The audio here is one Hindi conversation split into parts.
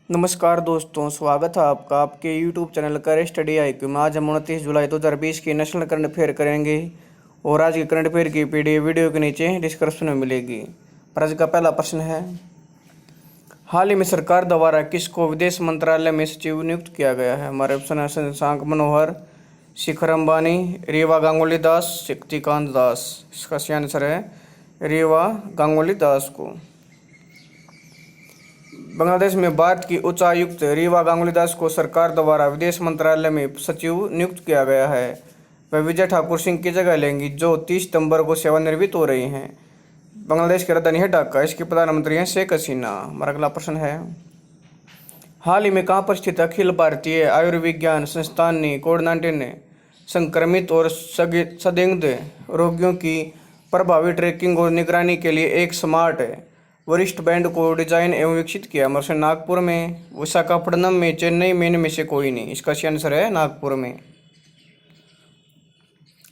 नमस्कार दोस्तों, स्वागत है आपका आपके YouTube चैनल कर स्टडी IQ में। आज हम 29 जुलाई 2020 की नेशनल करंट अफेयर करेंगे और आज के करंट अफेयर की पीडीएफ वीडियो के नीचे डिस्क्रिप्शन में मिलेगी। पर आज का पहला प्रश्न है, हाल ही में सरकार द्वारा किसको विदेश मंत्रालय में सचिव नियुक्त किया गया है? हमारे ऑप्शन है शशांक मनोहर, शिखर अंबानी, रीवा गांगुली दास, शक्तिकांत दास। इसका सही आंसर है रीवा गांगुली दास को। बांग्लादेश में भारत की उच्चायुक्त रीवा गांगुली दास को सरकार द्वारा विदेश मंत्रालय में सचिव नियुक्त किया गया है। वह विजय ठाकुर सिंह की जगह लेंगी जो 30 सितंबर को सेवानिवृत्त हो रही हैं। बांग्लादेश की राजधानी है ढाका। इसके प्रधानमंत्री हैं शेख हसीना। हमारा अगला प्रश्न है, हाल ही में कहाँ पर स्थित अखिल भारतीय आयुर्विज्ञान संस्थान ने कोविड-19 संक्रमित और संदिग्ध रोगियों की प्रभावी ट्रैकिंग और निगरानी के लिए एक स्मार्ट वरिष्ठ बैंड को डिजाइन एवं विकसित किया? मर्शन नागपुर में, विशाखापट्टनम में, चेन्नई में, इनमें से कोई नहीं। इसका सही आंसर है नागपुर में।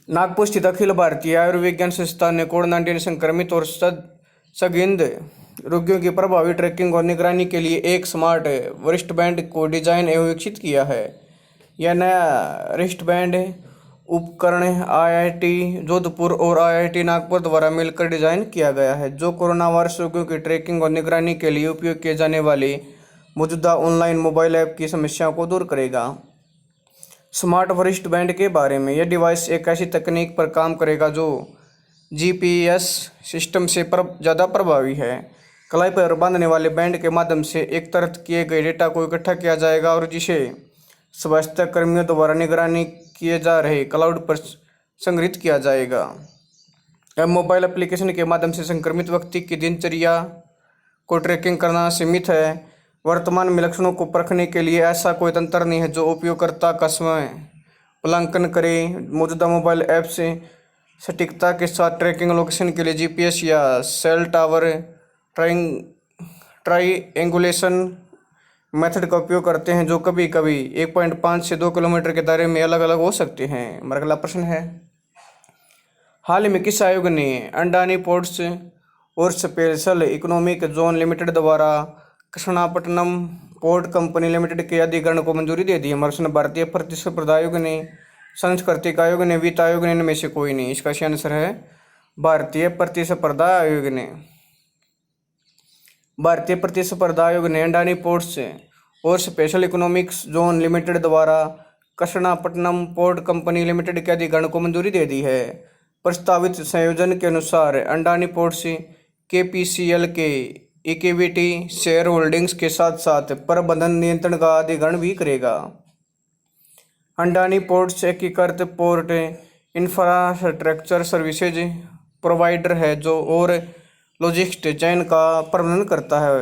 नागपुर स्थित अखिल भारतीय आयुर्विज्ञान संस्थान ने कोविड-19 संक्रमित और संदिग्ध रोगियों की प्रभावी ट्रैकिंग और निगरानी के लिए एक स्मार्ट वरिष्ठ बैंड को डिजाइन एवं विकसित किया है। यह नया रिस्ट बैंड उपकरण IIT जोधपुर और IIT नागपुर द्वारा मिलकर डिजाइन किया गया है, जो कोरोना वायरस रोगियों की ट्रैकिंग और निगरानी के लिए उपयोग किए जाने वाली मौजूदा ऑनलाइन मोबाइल ऐप की समस्याओं को दूर करेगा। स्मार्ट वरिष्ठ बैंड के बारे में, यह डिवाइस एक ऐसी तकनीक पर काम करेगा जो GPS सिस्टम से ज़्यादा प्रभावी है। कलाई पर बांधने वाले बैंड के माध्यम से एक तरह किए गए डेटा को इकट्ठा किया जाएगा और जिसे स्वास्थ्य कर्मियों द्वारा निगरानी किए जा रहे क्लाउड पर संग्रहित किया जाएगा। यह मोबाइल एप्लीकेशन के माध्यम से संक्रमित व्यक्ति की दिनचर्या को ट्रैकिंग करना सीमित है। वर्तमान में लक्षणों को परखने के लिए ऐसा कोई तंत्र नहीं है जो उपयोगकर्ता का समय मूल्यांकन करे। मौजूदा मोबाइल ऐप से सटीकता के साथ ट्रैकिंग लोकेशन के लिए GPS या सेल टावर ट्राइएंगुलेशन मेथड का उपयोग करते हैं, जो कभी कभी 1.5 से 2 किलोमीटर के दायरे में अलग अलग हो सकते हैं। हमारा अगला प्रश्न है, हाल ही में किस आयोग ने अडानी पोर्ट्स और स्पेशल इकोनॉमिक जोन लिमिटेड द्वारा कृष्णापट्टनम पोर्ट कंपनी लिमिटेड के अधिग्रहण को मंजूरी दे दी? हमारा भारतीय प्रतिस्पर्धा आयोग ने, सांस्कृतिक आयोग ने, वित्त आयोग ने, इनमें से कोई नहीं। इसका सही आंसर है भारतीय प्रतिस्पर्धा आयोग ने। भारतीय प्रतिस्पर्धा आयोग ने अडानी पोर्ट्स और स्पेशल इकोनॉमिक्स जोन लिमिटेड द्वारा कृष्णापट्टनम पोर्ट कंपनी लिमिटेड के अधिग्रहण को मंजूरी दे दी है। प्रस्तावित संयोजन के अनुसार अडानी पोर्ट्स KPCL के इक्विटी शेयर होल्डिंग्स के साथ साथ प्रबंधन नियंत्रण का अधिग्रहण भी करेगा। अडानी पोर्ट्स एकीकृत पोर्ट इंफ्रास्ट्रक्चर सर्विसेज प्रोवाइडर है जो और लॉजिस्टिक्स चेन का प्रबंधन करता है।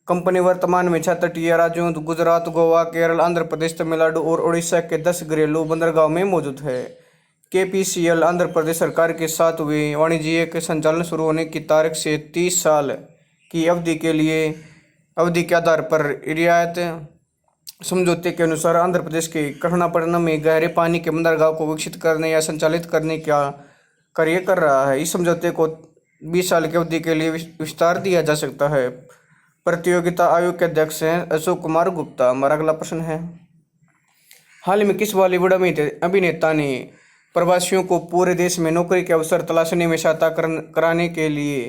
कंपनी वर्तमान में 6 तटीय राज्यों गुजरात, गोवा, केरल, आंध्र प्रदेश, तमिलनाडु और उड़ीसा के 10 घरेलू बंदरगाहों में मौजूद है। KPCL आंध्र प्रदेश सरकार के साथ हुए वाणिज्यिक संचालन शुरू होने की तारीख से 30 साल की अवधि के आधार पर रियायत समझौते के अनुसार आंध्र प्रदेश के कृष्णापट्टनम में गहरे पानी के बंदरगाह को विकसित करने या संचालित करने का कार्य कर रहा है। इस समझौते को 20 साल की अवधि के लिए विस्तार दिया जा सकता है। प्रतियोगिता आयोग के अध्यक्ष हैं अशोक कुमार गुप्ता। हमारा अगला प्रश्न है, हाल ही में किस बॉलीवुड अभिनेता ने प्रवासियों को पूरे देश में नौकरी के अवसर तलाशने में सहायता कराने के लिए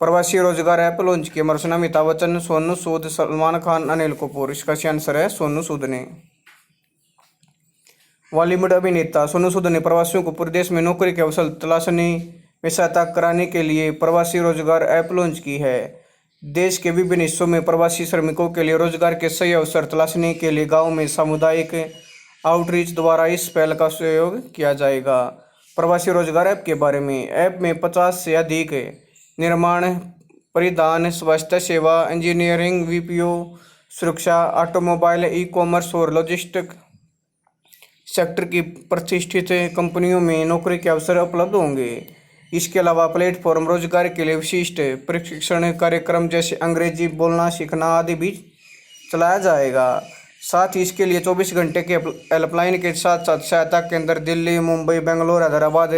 प्रवासी रोजगार ऐप लॉन्च किया? मर्शन अमिताभ बच्चन, सोनू सूद, सलमान खान, अनिल कपूर। इसका सही आंसर है सोनू सूद ने। बॉलीवुड अभिनेता सोनू सूद ने प्रवासियों को पूरे देश में नौकरी के अवसर तलाशने में सहायता कराने के लिए प्रवासी रोजगार ऐप लॉन्च की है। देश के विभिन्न हिस्सों में प्रवासी श्रमिकों के लिए रोजगार के सही अवसर तलाशने के लिए गांव में सामुदायिक आउटरीच द्वारा इस पहल का सहयोग किया जाएगा। प्रवासी रोजगार ऐप के बारे में, ऐप में 50 से अधिक निर्माण, परिधान, स्वास्थ्य सेवा, इंजीनियरिंग, BPO, सुरक्षा, ऑटोमोबाइल, ई-कॉमर्स और लॉजिस्टिक सेक्टर की प्रतिष्ठित कंपनियों में नौकरी के अवसर उपलब्ध होंगे। इसके अलावा प्लेटफॉर्म रोजगार के लिए विशिष्ट प्रशिक्षण कार्यक्रम जैसे अंग्रेजी बोलना सीखना आदि भी चलाया जाएगा। साथ ही इसके लिए 24 घंटे के हेल्पलाइन के साथ साथ सहायता केंद्र दिल्ली, मुंबई, बेंगलुरु, हैदराबाद,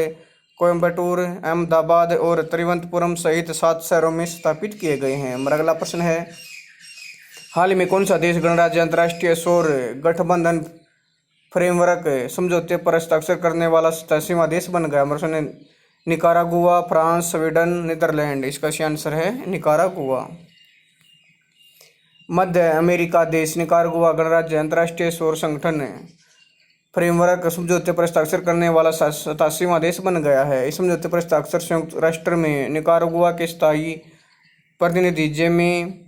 कोयम्बटूर, अहमदाबाद और तिरुवनंतपुरम सहित 7 शहरों में स्थापित किए गए हैं। हमारा अगला प्रश्न है, हाल ही में कौन सा देश गणराज्य अंतर्राष्ट्रीय सौर गठबंधन फ्रेमवर्क समझौते पर हस्ताक्षर करने वाला 87वां देश बन गया? अमरसन ने निकारागुआ, फ्रांस, स्वीडन, नीदरलैंड। इसका सही आंसर है निकारागुआ। मध्य अमेरिका देश निकारागुआ गणराज्य अंतर्राष्ट्रीय सौर संगठन फ्रेमवर्क समझौते पर हस्ताक्षर करने वाला 87वां देश बन गया है। इस समझौते पर हस्ताक्षर संयुक्त राष्ट्र में निकारागुआ के स्थायी प्रतिनिधि जेमी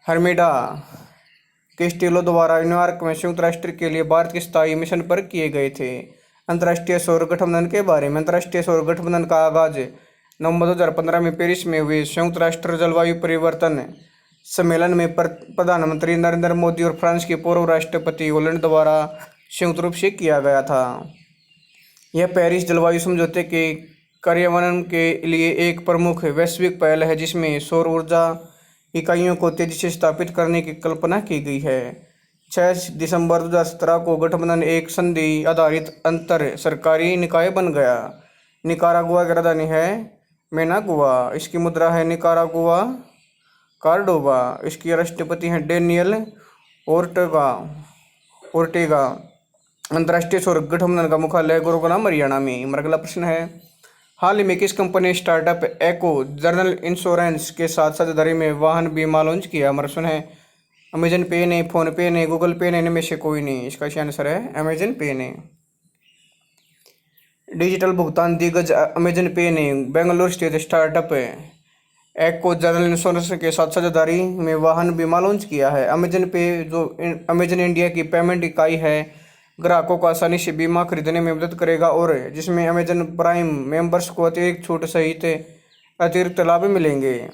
हर्मिडा कैस्टिलो द्वारा न्यूयॉर्क में संयुक्त राष्ट्र के लिए भारत के स्थायी मिशन पर किए गए थे। अंतर्राष्ट्रीय सौर गठबंधन के बारे में। अंतर्राष्ट्रीय सौर गठबंधन का आगाज नवंबर 2015 में पेरिस में हुए संयुक्त राष्ट्र जलवायु परिवर्तन सम्मेलन में प्रधानमंत्री नरेंद्र मोदी और फ्रांस के पूर्व राष्ट्रपति होलैंड द्वारा संयुक्त रूप से किया गया था। यह पेरिस जलवायु समझौते के कार्यान्वयन के लिए एक प्रमुख वैश्विक पहल है, जिसमें सौर ऊर्जा इकाइयों को तेजी से स्थापित करने की कल्पना की गई है। 6 दिसंबर 2017 को गठबंधन एक संधि आधारित अंतर सरकारी निकाय बन गया। निकारागुआ की राजधानी है मैनागुआ। इसकी मुद्रा है निकारागुआ कार्डोबा। इसके राष्ट्रपति हैं डेनियल ओर्टेगा। अंतर्राष्ट्रीय सौर गठबंधन का मुख्यालय गुरुग्राम, हरियाणा में। अगला प्रश्न है, हाल ही में किस कंपनी स्टार्टअप एको जनरल इंश्योरेंस के साथ साझेदारी में वाहन बीमा लॉन्च किया? प्रश्न है अमेजन पे ने, फोन पे ने, गूगल पे ने, इनमें से कोई नहीं। इसका सही आंसर है अमेजन पे ने। डिजिटल भुगतान दिग्गज अमेजन पे ने बेंगलुरु स्थित स्टार्टअप एको जनरल इंश्योरेंस के साथ साझेदारी में वाहन बीमा लॉन्च किया है। अमेजन पे, जो अमेजन इंडिया की पेमेंट इकाई है, ग्राहकों को आसानी से बीमा खरीदने में मदद करेगा और जिसमें अमेजन प्राइम मेंबर्स को अतिरिक्त छूट सहित अतिरिक्त लाभ मिलेंगे।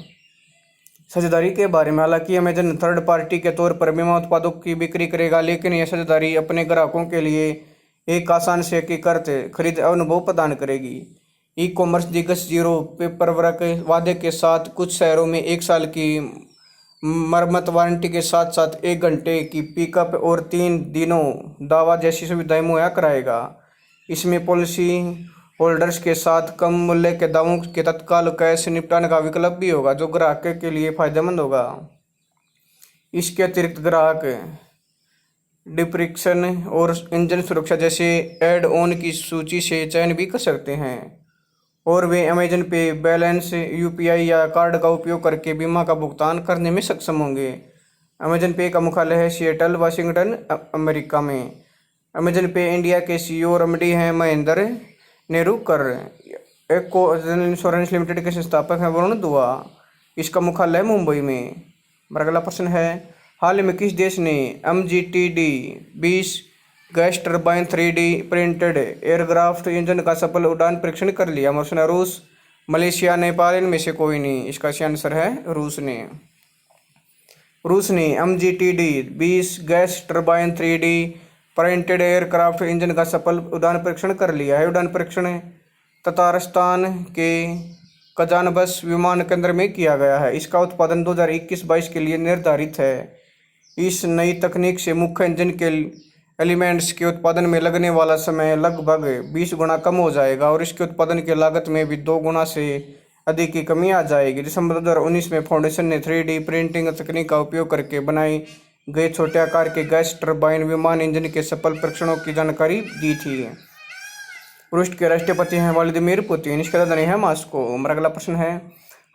साझेदारी के बारे में, हालांकि अमेजन थर्ड पार्टी के तौर पर बीमा उत्पादों की बिक्री करेगा, लेकिन यह साझेदारी अपने ग्राहकों के लिए एक आसान से एकीकृत खरीद अनुभव प्रदान करेगी। ई कॉमर्स दिग्गज जीरो पेपरवर्क वादे के साथ कुछ शहरों में 1 साल की मरम्मत वारंटी के साथ साथ 1 घंटे की पिकअप और 3 दिनों दावा जैसी सुविधाएं मुहैया कराएगा। इसमें पॉलिसी होल्डर्स के साथ कम मूल्य के दावों के तत्काल कैश निपटान का विकल्प भी होगा, जो ग्राहक के लिए फायदेमंद होगा। इसके अतिरिक्त ग्राहक डिप्रिक्शन और इंजन सुरक्षा जैसे एड ऑन की सूची से चयन भी कर सकते हैं, और वे अमेजन पे बैलेंस, यूपीआई या कार्ड का उपयोग करके बीमा का भुगतान करने में सक्षम होंगे। अमेजन पे का मुख्यालय है सिएटल, वाशिंगटन, अमेरिका में। अमेजन पे इंडिया के सीईओ और एमडी हैं महेंद्र नेरुरकर। एको जनरल इंश्योरेंस लिमिटेड के संस्थापक हैं वरुण दुआ। इसका मुख्यालय मुंबई में। अगला प्रश्न है, हाल ही में किस देश ने MGTD-20 gas turbine 3D printed aircraft engine का सफल उड़ान परीक्षण कर लिया? रूस, मलेशिया, नेपाल, इनमें से कोई नहीं। इसका सही आंसर है रूस ने। रूस ने MGTD-20 gas turbine 3D printed aircraft engine का सफल उड़ान परीक्षण कर लिया है। उड़ान परीक्षण ततारस्तान के कजानबस विमान केंद्र में किया गया है। इसका उत्पादन 2021-22 के लिए निर्धारित है। इस नई तकनीक से मुख्य इंजन के एलिमेंट्स के उत्पादन में लगने वाला समय लगभग 20 गुना कम हो जाएगा और इसके उत्पादन की लागत में भी 2 गुना से अधिक की कमी आ जाएगी। दिसंबर 2019 में फाउंडेशन ने 3D प्रिंटिंग तकनीक का उपयोग करके बनाए गए छोटे आकार के गैस टर्बाइन विमान इंजन के सफल परीक्षणों की जानकारी दी थी। रूस के राष्ट्रपति हैं व्लादिमीर पुतिन। इसकी राजधानी है मॉस्को। अगला प्रश्न है,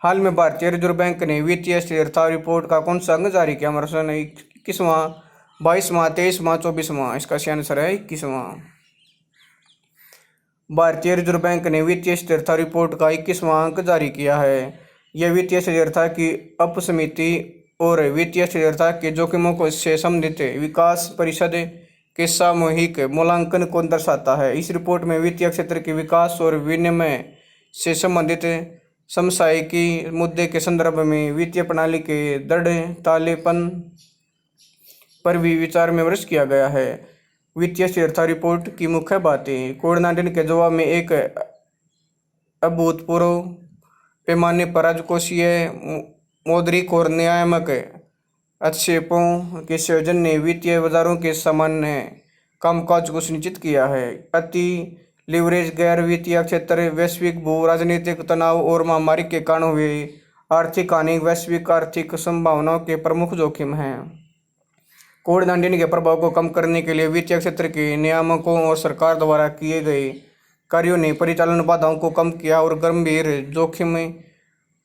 हाल में भारतीय रिजर्व बैंक ने वित्तीय स्थिरता रिपोर्ट का कौन सा अंग जारी किया? 21वां, 22वां, 23वां, 24वां। इसका सही आंसर है 21वां। भारतीय रिजर्व बैंक ने वित्तीय स्थिरता रिपोर्ट का 21वां अंक जारी किया है। यह वित्तीय स्थिरता की अपसमिति और वित्तीय स्थिरता के जोखिमों को से संबंधित विकास परिषद के सामूहिक मूल्यांकन को दर्शाता है। इस रिपोर्ट में वित्तीय क्षेत्र के विकास और विनिमय से संबंधित समसामयिक मुद्दे के संदर्भ में वित्तीय प्रणाली के दृढ़ तालेपन पर भी विचार विमर्श किया गया है। वित्तीय स्थिरता रिपोर्ट की मुख्य बातें, कोविड-19 के जवाब में एक अभूतपूर्व पैमाने पर राजकोषीय मौद्रिक और नियामक हस्तक्षेपों के संयोजन ने वित्तीय बाजारों के सामान्य कामकाज को सुनिश्चित किया है। अति लिवरेज, गैर वित्तीय क्षेत्र, वैश्विक भू राजनीतिक तनाव और महामारी के कारण हुए आर्थिक हानि वैश्विक आर्थिक संभावनाओं के प्रमुख जोखिम हैं। कोविड-19 के प्रभाव को कम करने के लिए वित्तीय क्षेत्र के नियामकों और सरकार द्वारा किए गए कार्यों ने परिचालन बाधाओं को कम किया और गंभीर जोखिम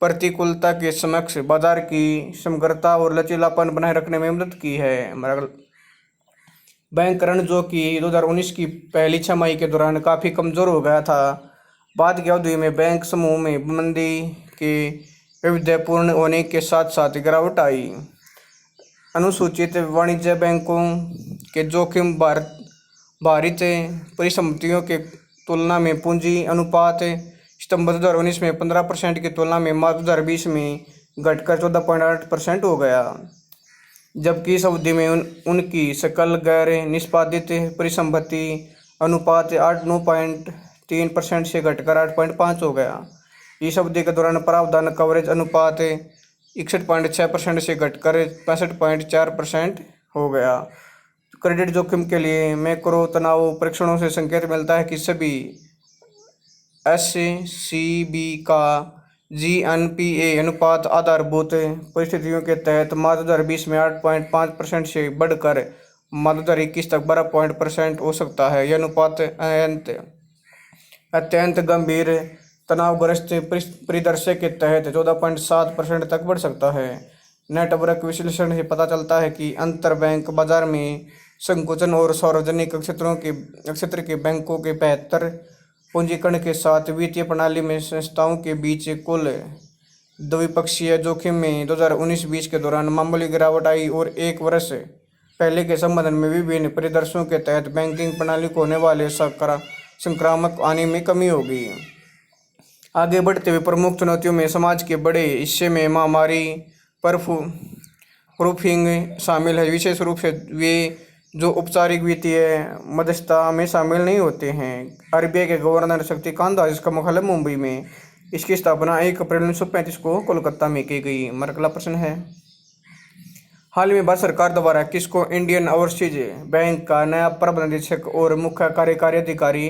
प्रतिकूलता के समक्ष बाजार की समग्रता और लचीलापन बनाए रखने में मदद की है। बैंक ऋण जो कि 2019 की पहली छमाही के दौरान काफ़ी कमज़ोर हो गया था, बाद की अवधि में बैंक समूह में मंदी के वैविध्यपूर्ण होने के साथ साथ गिरावट आई। अनुसूचित वाणिज्य बैंकों के जोखिम भारित परिसंपत्तियों के तुलना में पूंजी अनुपात सितंबर 2019 में 15% की तुलना में मार्च 2020 में घटकर 14.8% हो गया, जबकि इस अवधि में उनकी सकल गैर निष्पादित परिसंपत्ति अनुपात 9.3% से घटकर 8.5 हो गया। इस अवधि के दौरान प्रावधान कवरेज अनुपात 61.6% से घटकर 65.4% हो गया। क्रेडिट जोखिम के लिए मैक्रो तनाव परीक्षणों से संकेत मिलता है कि सभी एससीबी का जीएनपीए अनुपात आधारभूत परिस्थितियों के तहत मार्च 2020 में 8.5% से बढ़कर मार्च 2021 तक 12% हो सकता है। यह अनुपात अत्यंत गंभीर तनावग्रस्त परिदृश्य के तहत 14.7% तक बढ़ सकता है। नेटवर्क विश्लेषण से पता चलता है कि अंतरबैंक बाजार में संकुचन और सार्वजनिक क्षेत्र के बैंकों के बेहतर पूंजीकरण के साथ वित्तीय प्रणाली में संस्थाओं के बीच कुल द्विपक्षीय जोखिम में 2019-20 के दौरान मामूली गिरावट आई और एक वर्ष पहले के संबंध में विभिन्न परिदृश्यों के तहत बैंकिंग प्रणाली को होने वाले संक्रामक आने में कमी होगी। आगे बढ़ते हुए प्रमुख चुनौतियों में समाज के बड़े हिस्से में महामारी पर प्रूफिंग शामिल है, विशेष रूप से वे जो औपचारिक वित्तीय मध्यस्थता में शामिल नहीं होते हैं। आरबीआई के गवर्नर शक्तिकांत दास का मुख्यालय मुंबई में, इसकी स्थापना 1 अप्रैल 1935 को कोलकाता में की गई। अगला प्रश्न है, हाल में भारत सरकार द्वारा किसको इंडियन ओवरसीज बैंक का नया प्रबंध निदेशक और मुख्य कार्यकारी अधिकारी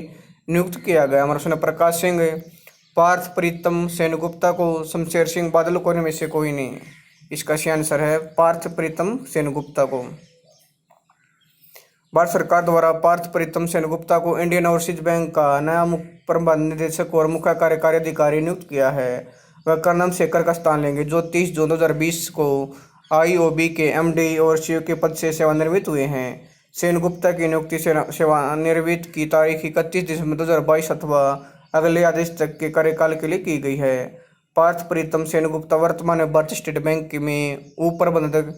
नियुक्त किया गया? हमारा प्रश्न प्रकाश सिंह, पार्थ प्रीतम सेनगुप्ता को, शमशेर सिंह बादल को में से कोई नहीं। इसका सही आंसर है पार्थ प्रीतम सेनगुप्ता को। भारत सरकार द्वारा पार्थ प्रीतम सेनगुप्ता को इंडियन ओवरसीज बैंक का नया प्रबंध निदेशक और मुख्य कार्यकारी अधिकारी नियुक्त किया है। वह कर्नम शेखर का स्थान लेंगे, जो 30 जून 2020 को आईओबी के एमडी और सीईओ के पद से सेवानिवृत्त हुए हैं। सेनगुप्ता की नियुक्ति सेवानिवृत्ति की तारीख 31 दिसंबर 2022 अथवा अगले आदेश तक के कार्यकाल के लिए की गई है। पार्थ प्रीतम सेनगुप्ता वर्तमान में भारतीय स्टेट बैंक में उप प्रबंधक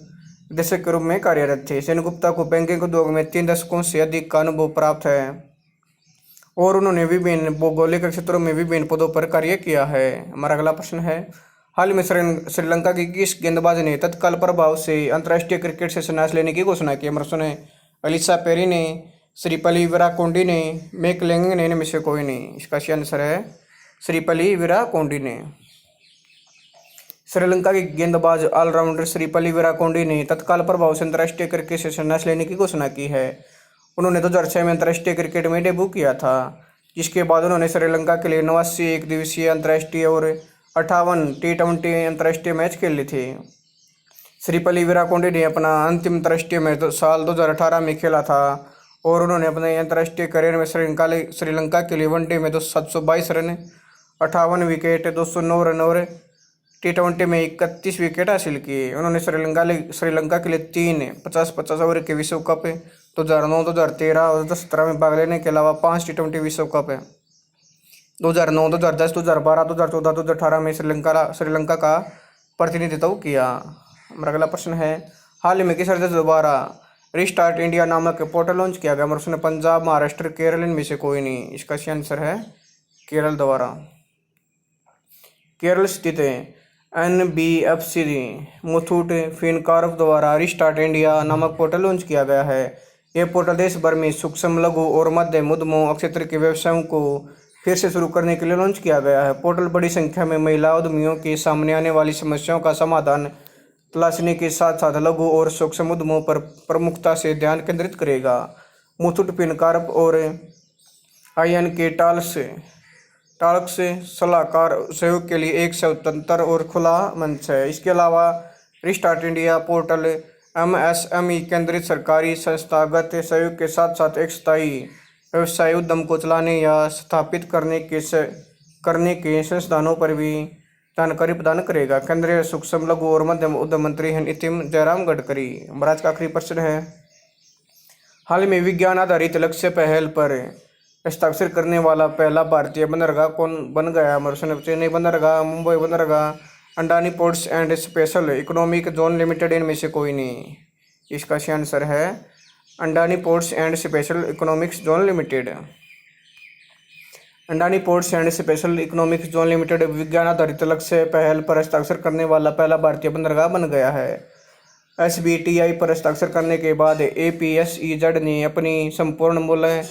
निदेशक के रूप में कार्यरत थे। सेनगुप्ता को बैंकिंग उद्योग में 3 दशकों से अधिक का अनुभव प्राप्त है और उन्होंने विभिन्न भौगोलिक क्षेत्रों में विभिन्न पदों पर कार्य किया है। हमारा अगला प्रश्न है, हाल में श्रीलंका की किस गेंदबाज ने तत्काल प्रभाव से अंतर्राष्ट्रीय क्रिकेट से संन्यास लेने की घोषणा की? हमारा प्रश्न है अलीसा पेरी ने, श्रीपली विराकोंडी ने, मैकलेंग ने, इनमें से कोई नहीं। इसका सही आंसर है श्रीपली विराकोंडी ने। श्रीलंका की गेंदबाज ऑलराउंडर श्रीपली विराकोंडी ने तत्काल प्रभाव से अंतर्राष्ट्रीय क्रिकेट से संन्यास लेने की घोषणा की है। उन्होंने 2006 में अंतर्राष्ट्रीय क्रिकेट में डेब्यू किया था, जिसके बाद उन्होंने श्रीलंका के लिए 89 एक दिवसीय अंतर्राष्ट्रीय और 58 टी20 अंतर्राष्ट्रीय मैच खेले थे। श्रीपली विराकोंडी ने अपना अंतिम अंतर्राष्ट्रीय मैच साल 2018 में खेला था और उन्होंने अपने अंतर्राष्ट्रीय करियर में श्रीलंका के लिए वनडे में 722 रन, 58 विकेट, 209 रन और टी20 में 31 विकेट हासिल किए। उन्होंने श्रीलंका के लिए 3 50-50 ओवर के विश्व कप 2009, 2013 और 2017 में भाग लेने के अलावा 5 टी20 विश्व कप 2009, 2010, 2012, 2014, 2018 में श्रीलंका का प्रतिनिधित्व किया। हमारा अगला प्रश्न है, हाल में किस राज्य द्वारा रिस्टार्ट इंडिया नामक पोर्टल लॉन्च किया गया? हमारा प्रश्न पंजाब, महाराष्ट्र, केरल, इनमें से कोई नहीं। इसका सही आंसर है केरल द्वारा। केरल स्थित NBFC मुथूट फिनकॉर्प द्वारा रिस्टार्ट इंडिया नामक पोर्टल लॉन्च किया गया है। यह पोर्टल देश भर में सूक्ष्म, लघु और मध्यम उद्यमों क्षेत्र के व्यवसायों को फिर से शुरू करने के लिए लॉन्च किया गया है। पोर्टल बड़ी संख्या में महिला उद्यमियों के सामने आने वाली समस्याओं का समाधान तलाशने के साथ साथ लघु और सूक्ष्म उद्यमों पर प्रमुखता से ध्यान केंद्रित करेगा। मुथूट फिनकॉर्प और INK टाल्क्स सलाहकार सहयोग के लिए एक स्वतंत्र और खुला मंच है। इसके अलावा रिस्टार्ट इंडिया पोर्टल MSME केंद्रित सरकारी संस्थागत सहयोग के साथ साथ एक स्थायी व्यवसाय उद्यम को चलाने या स्थापित करने के संस्थानों पर भी जानकारी प्रदान करेगा। केंद्रीय सूक्ष्म लघु और मध्यम उद्यम मंत्री हैं नितिन जयराम गडकरी। आज का आखिरी प्रश्न है, हाल में विज्ञान आधारित लक्ष्य पहल पर हस्ताक्षर करने वाला पहला भारतीय बंदरगाह कौन बन गया? चेन्नई बंदरगाह, मुंबई बंदरगाह, Adani ports and special economic zone limited, इनमें से कोई नहीं। इसका सही आंसर है Adani ports and special economic zone limited. Adani ports and special economic zone limited विज्ञान आधारित लक्ष्य पहल पर हस्ताक्षर करने वाला पहला भारतीय बंदरगाह बन गया है। SBTI पर हस्ताक्षर करने के बाद APSEZ ने अपनी संपूर्ण मूल्य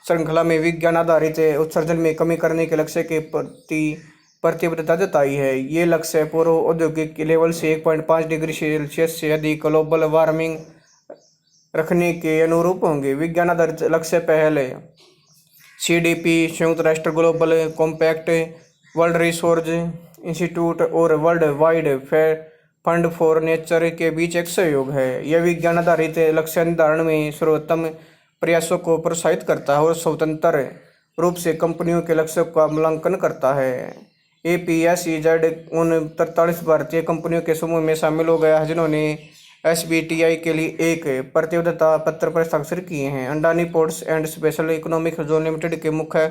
श्रृंखला में विज्ञान आधारित उत्सर्जन में कमी करने के लक्ष्य के प्रति प्रतिबद्धता जताई है। ये लक्ष्य पूर्व औद्योगिक लेवल से 1.5 डिग्री सेल्सियस से अधिक ग्लोबल वार्मिंग रखने के अनुरूप होंगे। विज्ञान आधारित लक्ष्य पहल CDP, संयुक्त राष्ट्र global compact, world resource institute और world wide fund for nature के बीच एक सहयोग है। यह विज्ञान आधारित लक्ष्य निर्धारण में सर्वोत्तम प्रयासों को प्रोत्साहित करता है और स्वतंत्र रूप से कंपनियों के लक्ष्यों का मूल्यांकन करता है। APSEZ उन 43 भारतीय कंपनियों के समूह में शामिल हो गया है जिन्होंने SBTI के लिए एक प्रतिबद्धता पत्र पर हस्ताक्षर किए हैं। Adani ports and special economic zone limited के मुख्य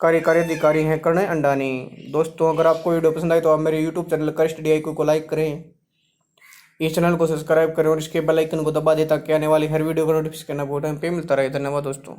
कार्यकारी अधिकारी हैं कर्णय अंडानी। दोस्तों, अगर आपको वीडियो पसंद आई तो आप मेरे YouTube चैनल करिष्ट DI को लाइक करें, इस चैनल को सब्सक्राइब करें और इसके बेल आइकन को दबा दें ताकि आने वाली हर वीडियो का नोटिफिकेशन आपको टाइम पे मिलता रहे। धन्यवाद दोस्तों।